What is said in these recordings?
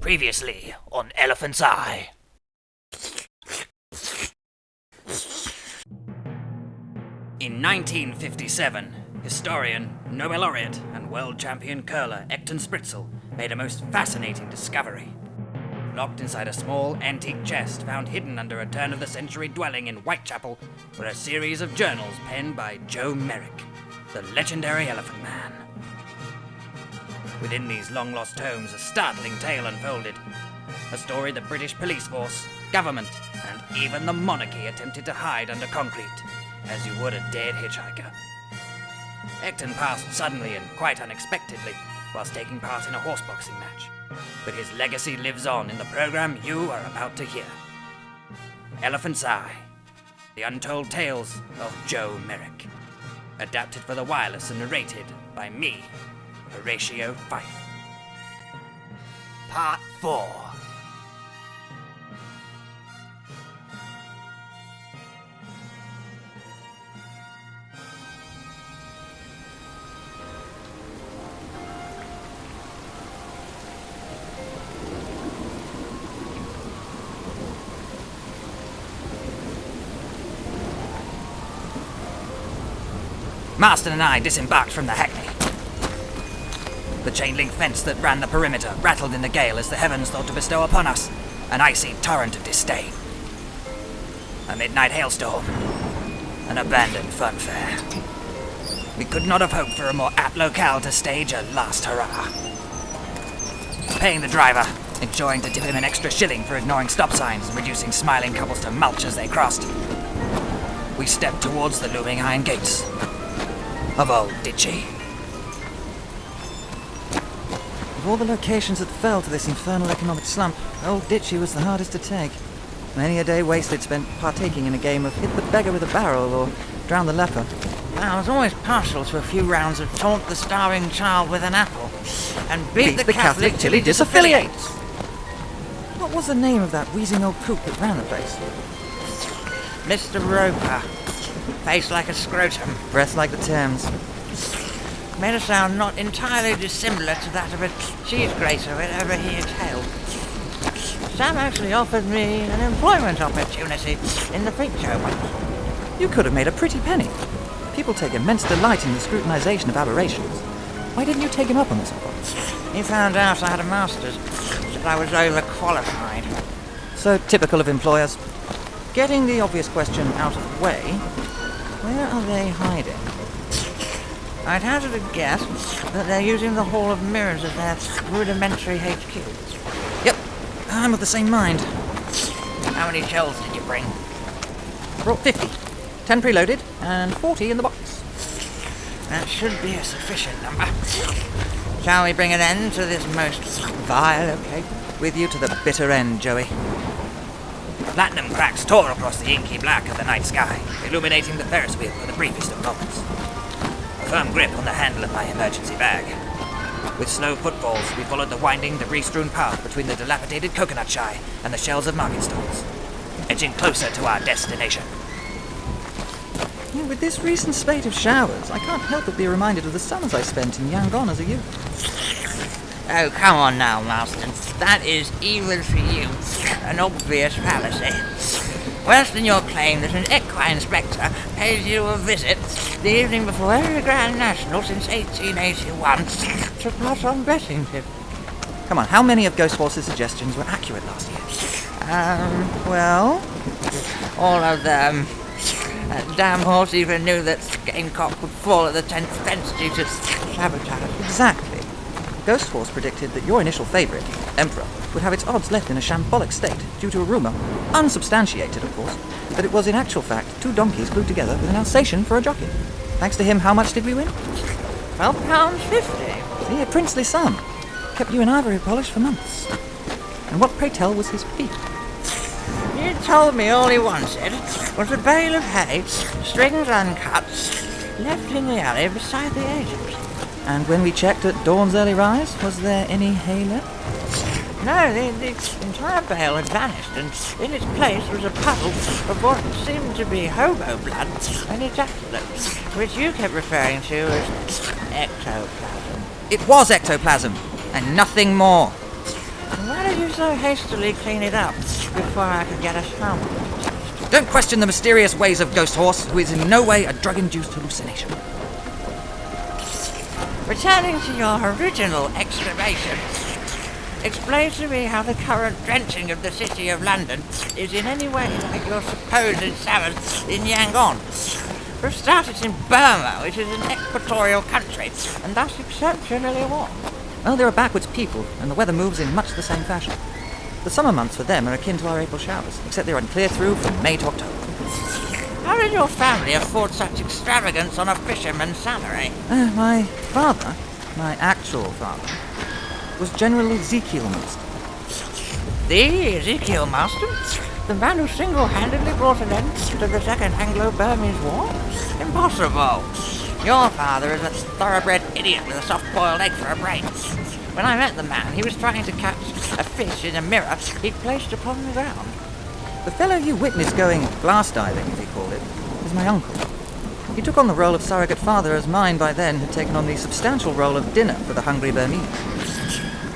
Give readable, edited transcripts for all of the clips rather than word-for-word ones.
Previously on Elephant's Eye. In 1957, historian, Nobel laureate, and world champion curler Ekton Spritzel made a most fascinating discovery. Locked inside a small, antique chest found hidden under a turn-of-the-century dwelling in Whitechapel were a series of journals penned by Joe Merrick, the legendary Elephant Man. Within these long-lost tomes, a startling tale unfolded. A story the British police force, government, and even the monarchy attempted to hide under concrete, as you would a dead hitchhiker. Ekton passed suddenly and quite unexpectedly whilst taking part in a horseboxing match. But his legacy lives on in the program you are about to hear. Elephant's Eye, the untold tales of Joe Merrick. Adapted for the wireless and narrated by me, Horatio Fife. Part 4. Marston and I disembarked from the Hackney. The chain-link fence that ran the perimeter rattled in the gale as the heavens thought to bestow upon us an icy torrent of disdain. A midnight hailstorm. An abandoned funfair. We could not have hoped for a more apt locale to stage a last hurrah. Paying the driver, enjoying to tip him an extra shilling for ignoring stop signs and reducing smiling couples to mulch as they crossed, we stepped towards the looming iron gates of Old Ditchy. Of all the locations that fell to this infernal economic slump, Old Ditchy was the hardest to take. Many a day wasted spent partaking in a game of hit the beggar with a barrel or drown the leper. I was always partial to a few rounds of taunt the starving child with an apple and beat the Catholic till he disaffiliates. What was the name of that wheezing old coot that ran the place? Mr. Roper. Face like a scrotum. Breath like the Thames. Made a sound not entirely dissimilar to that of a cheese grater whenever he exhaled. Sam actually offered me an employment opportunity in the freak show once. You could have made a pretty penny. People take immense delight in the scrutinization of aberrations. Why didn't you take him up on this offer? He found out I had a master's, said I was overqualified. So typical of employers. Getting the obvious question out of the way, where are they hiding? I'd hazard a guess that they're using the Hall of Mirrors as their rudimentary HQ. Yep, I'm of the same mind. How many shells did you bring? I brought 50. 10 preloaded, and 40 in the box. That should be a sufficient number. Shall we bring an end to this most vile occasion? With you to the bitter end, Joey. Platinum cracks tore across the inky black of the night sky, illuminating the Ferris wheel for the briefest of moments. A firm grip on the handle of my emergency bag. With slow footfalls, we followed the winding, debris-strewn path between the dilapidated coconut shy and the shelves of market stalls, edging closer to our destination. With this recent spate of showers, I can't help but be reminded of the summers I spent in Yangon as a youth. Oh, come on now, Marston. That is, even for you, an obvious fallacy. Worse than your claim that an equine inspector pays you a visit the evening before every Grand National since 1881 to pass on betting tips. Come on, how many of Ghost Force's suggestions were accurate last year? Well, all of them. That damn horse even knew that Gamecock would fall at the 10th fence due to sabotage. Exactly. Ghost Force predicted that your initial favourite, Emperor, would have its odds left in a shambolic state due to a rumour, unsubstantiated of course, that it was in actual fact 2 donkeys glued together with an Alsatian for a jockey. Thanks to him, how much did we win? £12.50. See, a princely sum. Kept you in ivory polish for months. And what, pray tell, was his fee? You told me all he wanted was a bale of hay, strings uncut, left in the alley beside the agent. And when we checked at dawn's early rise, was there any hay left? No, the entire bale had vanished, and in its place was a puddle of what seemed to be hobo blood and ejaculate, which you kept referring to as ectoplasm. It was ectoplasm, and nothing more. Why Why did you so hastily clean it up before I could get a sample? Don't question the mysterious ways of Ghost Horse, who is in no way a drug-induced hallucination. Returning to your original exclamation, explain to me how the current drenching of the city of London is in any way like your supposed salmon in Yangon. For a start, it's in Burma, which is an equatorial country, and thus exceptionally warm. Well, they're a backwards people, and the weather moves in much the same fashion. The summer months for them are akin to our April showers, except they run clear through from May to October. How did your family afford such extravagance on a fisherman's salary? My father, my actual father, was General Ezekiel Master. The Ezekiel Master? The man who single-handedly brought an end to the Second Anglo-Burmese War? Impossible! Your father is a thoroughbred idiot with a soft-boiled egg for a brain. When I met the man, he was trying to catch a fish in a mirror he'd placed upon the ground. The fellow you witnessed going glass diving, as he called it, is my uncle. He took on the role of surrogate father as mine by then had taken on the substantial role of dinner for the hungry Burmese.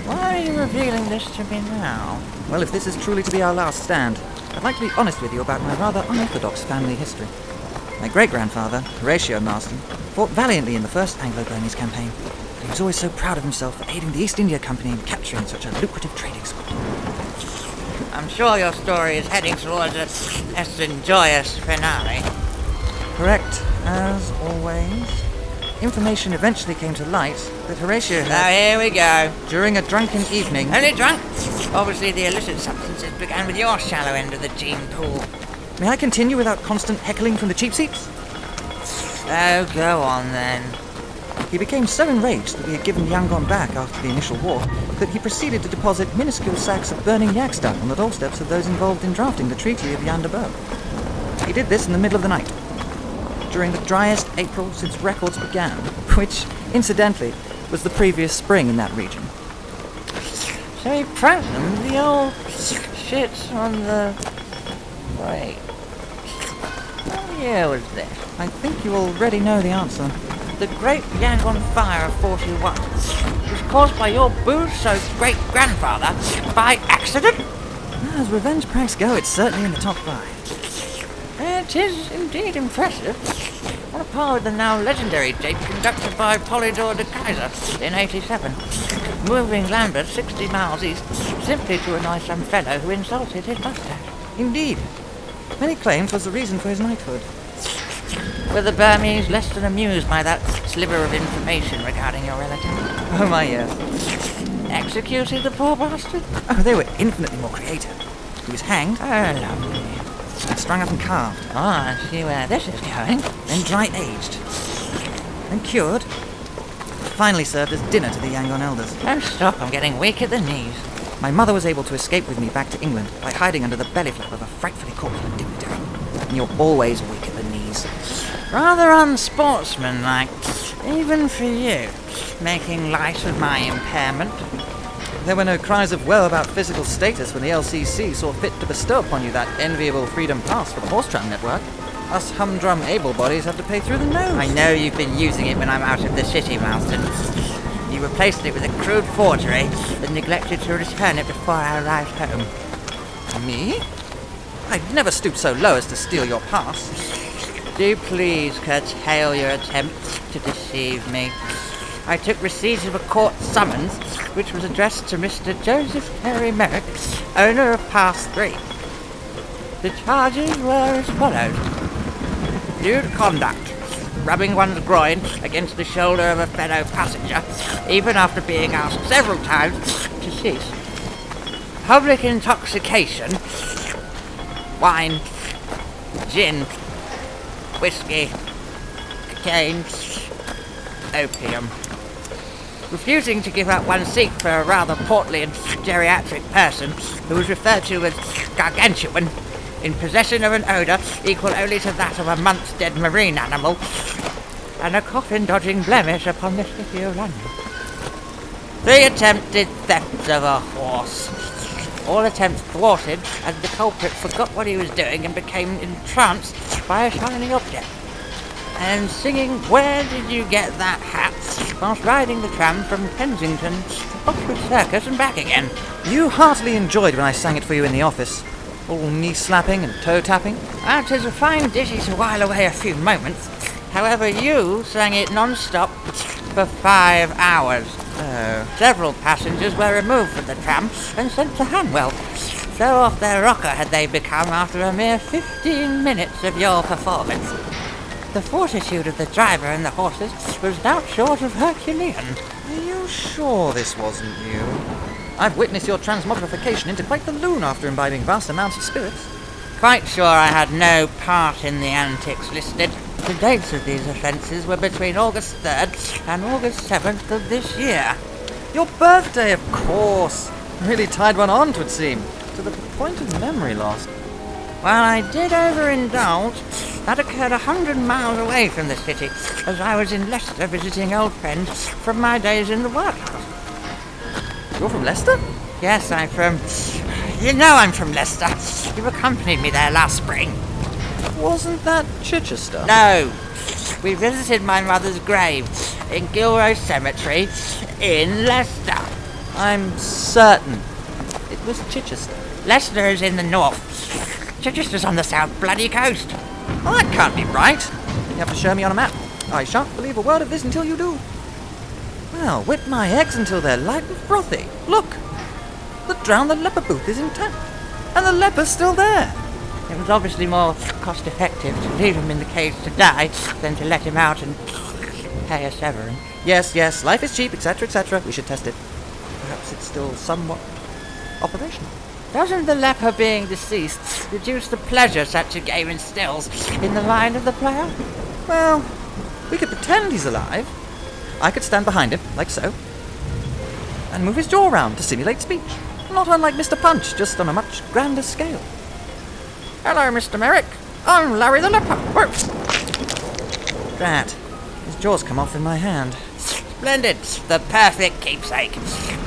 Why are you revealing this to me now? Well, if this is truly to be our last stand, I'd like to be honest with you about my rather unorthodox family history. My great-grandfather, Horatio Marston, fought valiantly in the first Anglo-Burmese campaign. He was always so proud of himself for aiding the East India Company in capturing such a lucrative trading spot. I'm sure your story is heading towards a less than joyous finale. Correct, as always. Information eventually came to light that Horatio had... Now here we go. During a drunken evening... Only drunk? Obviously the illicit substances began with your shallow end of the gene pool. May I continue without constant heckling from the cheap seats? Oh, go on then. He became so enraged that we had given Yangon back after the initial war that he proceeded to deposit minuscule sacks of burning yak stuff on the doorsteps of those involved in drafting the Treaty of Yandeberg. He did this in the middle of the night, during the driest April since records began, which, incidentally, was the previous spring in that region. So he pranked them with the old shit on the... Wait. What year was this? I think you already know the answer. The Great Yangon Fire of 41 was caused by your booze-soaked great-grandfather by accident? As revenge pranks go, it's certainly in the top 5. It is indeed impressive. On a par with the now legendary date conducted by Polydor de Kaiser in 87, moving Lambert 60 miles east simply to annoy some fellow who insulted his mustache. Indeed. Many claimed was the reason for his knighthood. Were the Burmese less than amused by that sliver of information regarding your relative? Oh my, yes. Executed the poor bastard? Oh, they were infinitely more creative. He was hanged, Oh, lovely. and strung up and carved, Oh, I see where this is going. then dry-aged, then cured, finally served as dinner to the Yangon elders. Oh, stop, I'm getting weak at the knees. My mother was able to escape with me back to England by hiding under the belly flap of a frightfully corpulent dignitary. And you're always weak at the knees. Rather unsportsmanlike, even for you, making light of my impairment. There were no cries of woe about physical status when the LCC saw fit to bestow upon you that enviable freedom pass for the horse-tram network. Us humdrum able-bodies have to pay through the nose. I know you've been using it when I'm out of the city, Marston. You replaced it with a crude forgery and neglected to return it before I arrived home. Me? I'd never stooped so low as to steal your pass. Do please curtail your attempts to deceive me. I took receipt of a court summons, which was addressed to Mr. Joseph Merrick, owner of Pass 3. The charges were as follows. Lewd conduct, rubbing one's groin against the shoulder of a fellow passenger, even after being asked several times to cease. Public intoxication, wine, gin, whiskey, cocaine, opium. Refusing to give up one seat for a rather portly and geriatric person who was referred to as gargantuan, in possession of an odour equal only to that of a month's dead marine animal, and a coffin-dodging blemish upon the city of London. 3 attempted thefts of a horse. All attempts thwarted, as the culprit forgot what he was doing and became entranced by a shiny object. And singing "Where did you get that hat?" whilst riding the tram from Kensington Oxford Circus and back again. You heartily enjoyed when I sang it for you in the office. All knee-slapping and toe-tapping. That is a fine ditty to while away a few moments. However, you sang it non-stop for 5 hours. Oh. Several passengers were removed from the tram and sent to Hanwell. So off their rocker had they become after a mere 15 minutes of your performance. The fortitude of the driver and the horses was not short of Herculean. Are you sure this wasn't you? I've witnessed your transmogrification into quite the loon after imbibing vast amounts of spirits. Quite sure I had no part in the antics listed. The dates of these offences were between August 3rd and August 7th of this year. Your birthday, of course. Really tied one on, 'twould seem, to the point of memory loss. While I did overindulge, that occurred 100 miles away from the city, as I was in Leicester visiting old friends from my days in the workhouse. You're from Leicester? Yes, I'm from... You know I'm from Leicester. You accompanied me there last spring. Wasn't that Chichester? No. We visited my mother's grave in Gilroy Cemetery in Leicester. I'm certain it was Chichester. Leicester is in the north. Chichester's on the south bloody coast. Oh, that can't be right. You have to show me on a map. I shan't believe a word of this until you do. Well, whip my eggs until they're light and frothy. Look! The Drown the Leper booth is intact. And the leper's still there. It was obviously more cost-effective to leave him in the cage to die than to let him out and pay a severance. Yes, life is cheap, etc., etc. We should test it. Perhaps it's still somewhat operational. Doesn't the leper being deceased reduce the pleasure such a game instills in the mind of the player? Well, we could pretend he's alive. I could stand behind him, like so, and move his jaw round to simulate speech. Not unlike Mr. Punch, just on a much grander scale. Hello, Mr. Merrick. I'm Larry the Leper. Drat. His jaw's come off in my hand. Splendid. The perfect keepsake.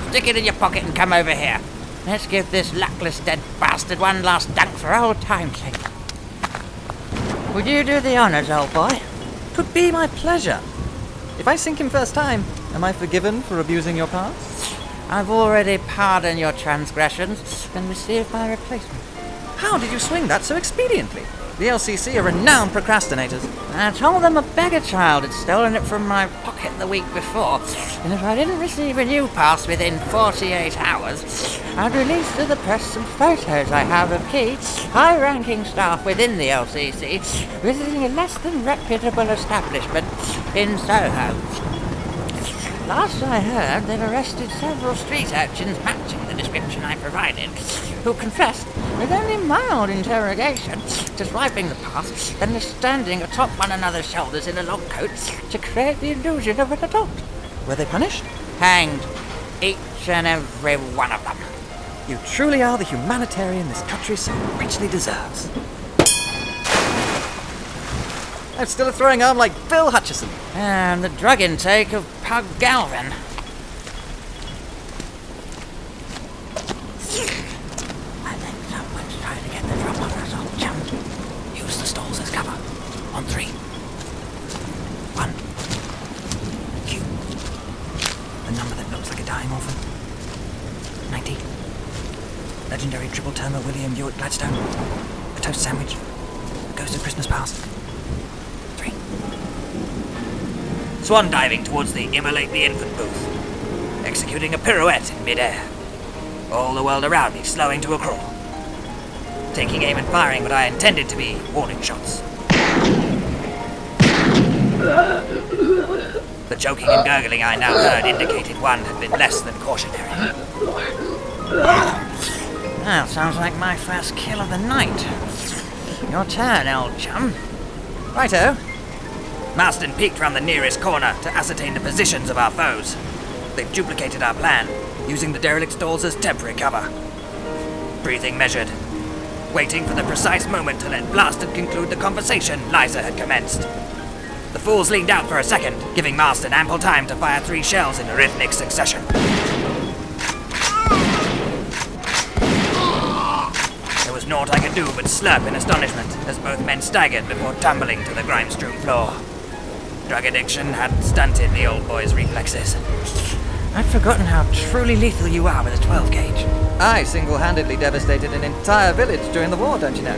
Stick it in your pocket and come over here. Let's give this luckless dead bastard one last dunk for old time's sake. Would you do the honours, old boy? 'Twould be my pleasure. If I sink him first time, am I forgiven for abusing your past? I've already pardoned your transgressions and received my replacement. How did you swing that so expediently? The LCC are renowned procrastinators. I told them a beggar child had stolen it from my pocket the week before, and if I didn't receive a new pass within 48 hours, I'd release to the press some photos I have of key, high-ranking staff within the LCC visiting a less than reputable establishment in Soho. Last I heard, they'd arrested several street urchins matching the description I provided, who confessed, with only mild interrogation, to swiping the pass, then standing atop one another's shoulders in a long coat to create the illusion of an adult. Were they punished? Hanged. Each and every one of them. You truly are the humanitarian this country so richly deserves. I'm still a throwing arm like Bill Hutchison. And the drug intake of Pug Galvin. I think someone's trying to get the drop on us, old chum. Use the stalls as cover. On 3. 1. Q. The number that looks like a dying orphan. 90. Legendary triple termer William Ewart Gladstone. A toast sandwich. A ghost of Christmas past. 3. Swan diving towards the Immolate the Infant booth. Executing a pirouette in midair. All the world around me slowing to a crawl. Taking aim and firing what I intended to be warning shots. The choking and gurgling I now heard indicated one had been less than cautionary. Well, sounds like my first kill of the night. Your turn, old chum. Righto. Marston peeked round the nearest corner to ascertain the positions of our foes. They've duplicated our plan, using the derelict stalls as temporary cover. Breathing measured, waiting for the precise moment to let Blasted conclude the conversation Liza had commenced. The fools leaned out for a second, giving Marston ample time to fire 3 shells in rhythmic succession. There was naught I could do but slurp in astonishment as both men staggered before tumbling to the grime-strewn floor. Drug addiction had stunted the old boy's reflexes. I'd forgotten how truly lethal you are with a 12 gauge. I single-handedly devastated an entire village during the war, don't you know?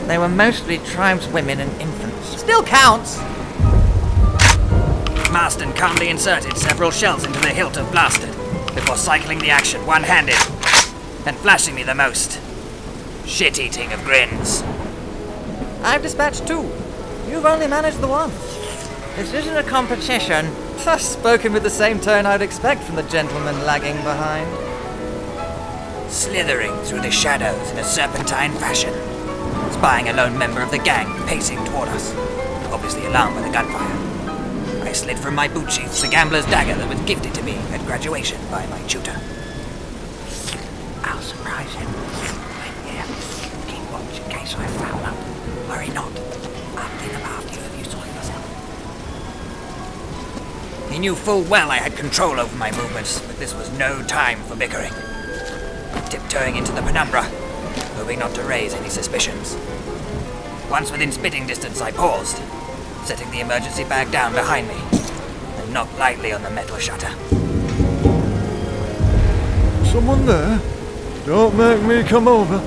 They were mostly tribeswomen and infants. Still counts! Marston calmly inserted several shells into the hilt of Blasted before cycling the action one-handed and flashing me the most shit-eating of grins. I've dispatched 2. You've only managed the 1. This isn't a competition. Spoken with the same tone I'd expect from the gentleman lagging behind. Slithering through the shadows in a serpentine fashion, spying a lone member of the gang pacing toward us, obviously alarmed by the gunfire. I slid from my boot sheath the gambler's dagger that was gifted to me at graduation by my tutor. I'll surprise him. Wait here. Keep watch in case I foul up. Worry not. I'll clean up after you if you soil yourself. He knew full well I had control over my movements, but this was no time for bickering. Tiptoeing into the penumbra, hoping not to raise any suspicions. Once within spitting distance, I paused, setting the emergency bag down behind me, and knocked lightly on the metal shutter. Someone there? Don't make me come over.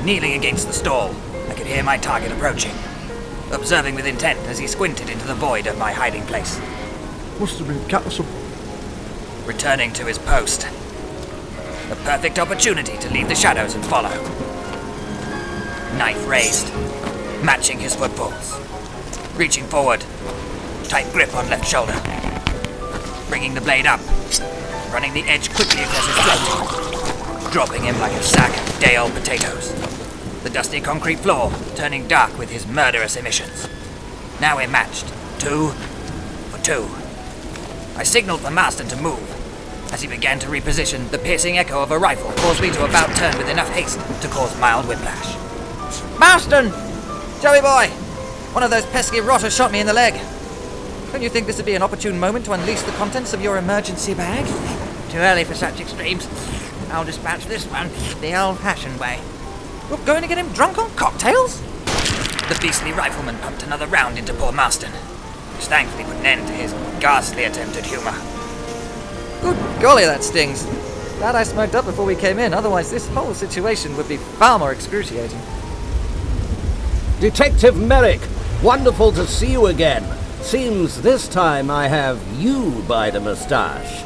Kneeling against the stall, I could hear my target approaching, observing with intent as he squinted into the void of my hiding place. Must have been Castle. Returning to his post. A perfect opportunity to leave the shadows and follow. Knife raised, matching his footfalls. Reaching forward, tight grip on left shoulder. Bringing the blade up, running the edge quickly across his throat. Dropping him like a sack of day-old potatoes. The dusty concrete floor turning dark with his murderous emissions. Now we're matched, 2 for 2. I signaled for Marston to move. As he began to reposition, the piercing echo of a rifle caused me to about turn with enough haste to cause mild whiplash. Marston! Joey boy! One of those pesky rotters shot me in the leg. Don't you think this would be an opportune moment to unleash the contents of your emergency bag? Too early for such extremes. I'll dispatch this one the old-fashioned way. You're going to get him drunk on cocktails? The beastly rifleman pumped another round into poor Marston, which thankfully put an end to his ghastly attempt at humour. Good golly, that stings. Glad I smoked up before we came in, otherwise this whole situation would be far more excruciating. Detective Merrick, wonderful to see you again. Seems this time I have you by the moustache.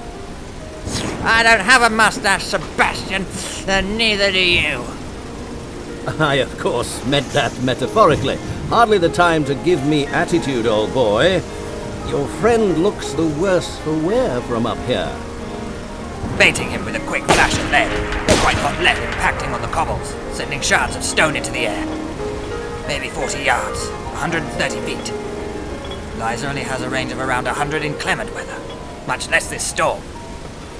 I don't have a mustache, Sebastian, and neither do you. I, of course, meant that metaphorically. Hardly the time to give me attitude, old boy. Your friend looks the worse for wear from up here. Baiting him with a quick flash of lead, quite hot lead impacting on the cobbles, sending shards of stone into the air. Maybe 40 yards, 130 feet. Liza only has a range of around 100 in clement weather, much less this storm.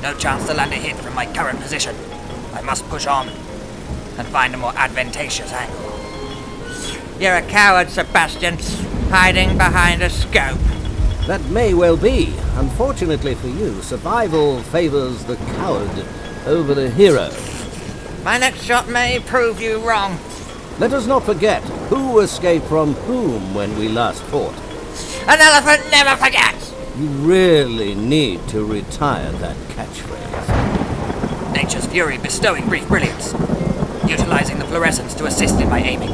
No chance to land a hit from my current position. I must push on and find a more advantageous angle. You're a coward, Sebastian, hiding behind a scope. That may well be. Unfortunately for you, survival favors the coward over the hero. My next shot may prove you wrong. Let us not forget who escaped from whom when we last fought. An elephant never forgets! You really need to retire that catchphrase. Nature's fury bestowing brief brilliance, utilizing the fluorescence to assist in my aiming.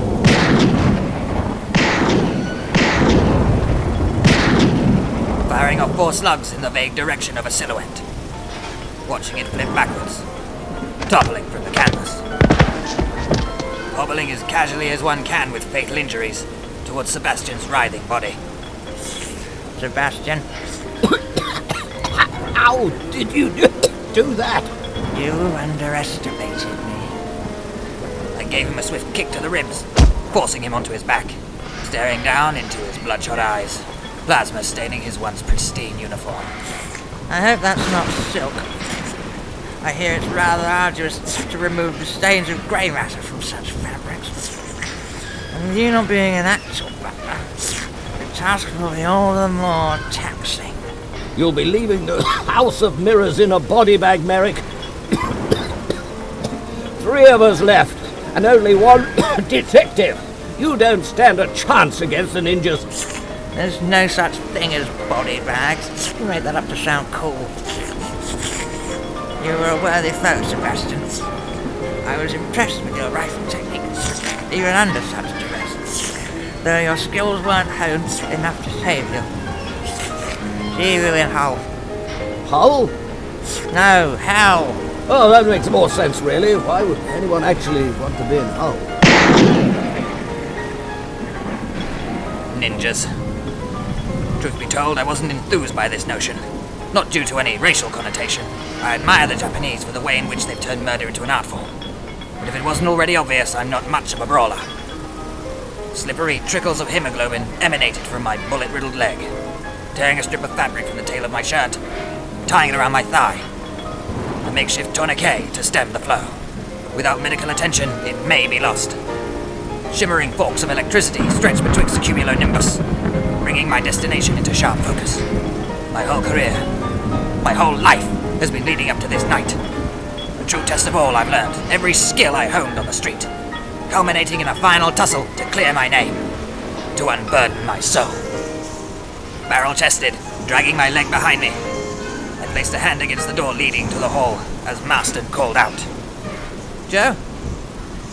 Firing off 4 slugs in the vague direction of a silhouette. Watching it flip backwards, toppling from the canvas. Hobbling as casually as one can with fatal injuries towards Sebastian's writhing body. Sebastian, How did you do that? you underestimated me. I gave him a swift kick to the ribs, forcing him onto his back, staring down into his bloodshot eyes, plasma staining his once pristine uniform. I hope that's not silk. I hear it's rather arduous to remove the stains of grey matter from such fabrics. And with you not being an actual butler, the task will be all the more taxing. You'll be leaving the House of Mirrors in a body bag, Merrick. 3 of us left, and only 1 detective. You don't stand a chance against the ninjas. There's no such thing as body bags. You made that up to sound cool. You were a worthy foe, Sebastian. I was impressed with your rifle technique, even under such duress, though your skills weren't honed enough to save you. See you in Hull. Hull? No, Hell. Oh, that makes more sense, really. Why would anyone actually want to be in Hull? Ninjas. Truth be told, I wasn't enthused by this notion. Not due to any racial connotation. I admire the Japanese for the way in which they've turned murder into an art form. But if it wasn't already obvious, I'm not much of a brawler. Slippery trickles of hemoglobin emanated from my bullet-riddled leg. Tearing a strip of fabric from the tail of my shirt, tying it around my thigh. A makeshift tourniquet to stem the flow. Without medical attention, it may be lost. Shimmering forks of electricity stretch betwixt the cumulonimbus, bringing my destination into sharp focus. My whole career, my whole life has been leading up to this night. A true test of all I've learned, every skill I honed on the street, culminating in a final tussle to clear my name, to unburden my soul. Barrel-chested, dragging my leg behind me, I placed a hand against the door leading to the hall as Marston called out. Joe,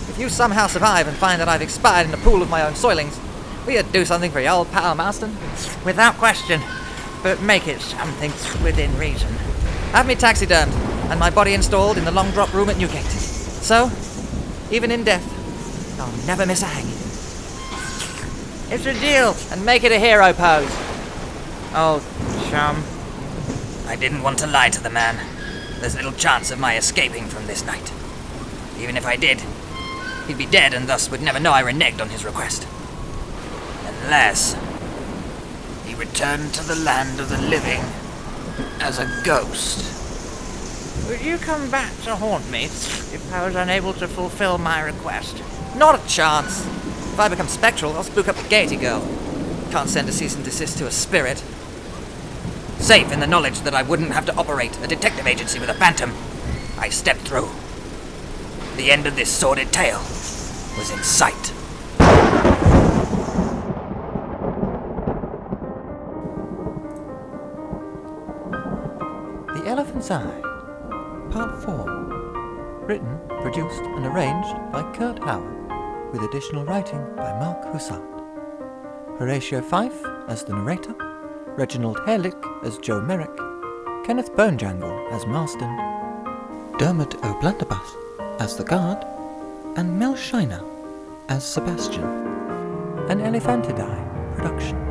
if you somehow survive and find that I've expired in a pool of my own soilings, will you do something for your old pal Marston? Without question, but make it something within reason. Have me taxidermed and my body installed in the long drop room at Newgate. So, even in death, I'll never miss a hanging. It's a deal. And make it a hero pose. Oh, chum. I didn't want to lie to the man. There's little chance of my escaping from this night. Even if I did, he'd be dead and thus would never know I reneged on his request. Unless he returned to the land of the living as a ghost. Would you come back to haunt me if I was unable to fulfill my request? Not a chance. If I become spectral, I'll spook up the Gaiety girl. Can't send a cease and desist to a spirit. Safe in the knowledge that I wouldn't have to operate a detective agency with a phantom, I stepped through. The end of this sordid tale was in sight. The Elephant's Eye, Part 4. Written, produced and arranged by Kurt Howard, with additional writing by Mark Hussard. Horatio Fife as the narrator, Reginald Harelik as Joe Merrick, Kenneth Bonejangle as Marston, Dermot O'Blunderbuss as the guard, and Mel Shiner as Sebastian. An Elephants Eye production.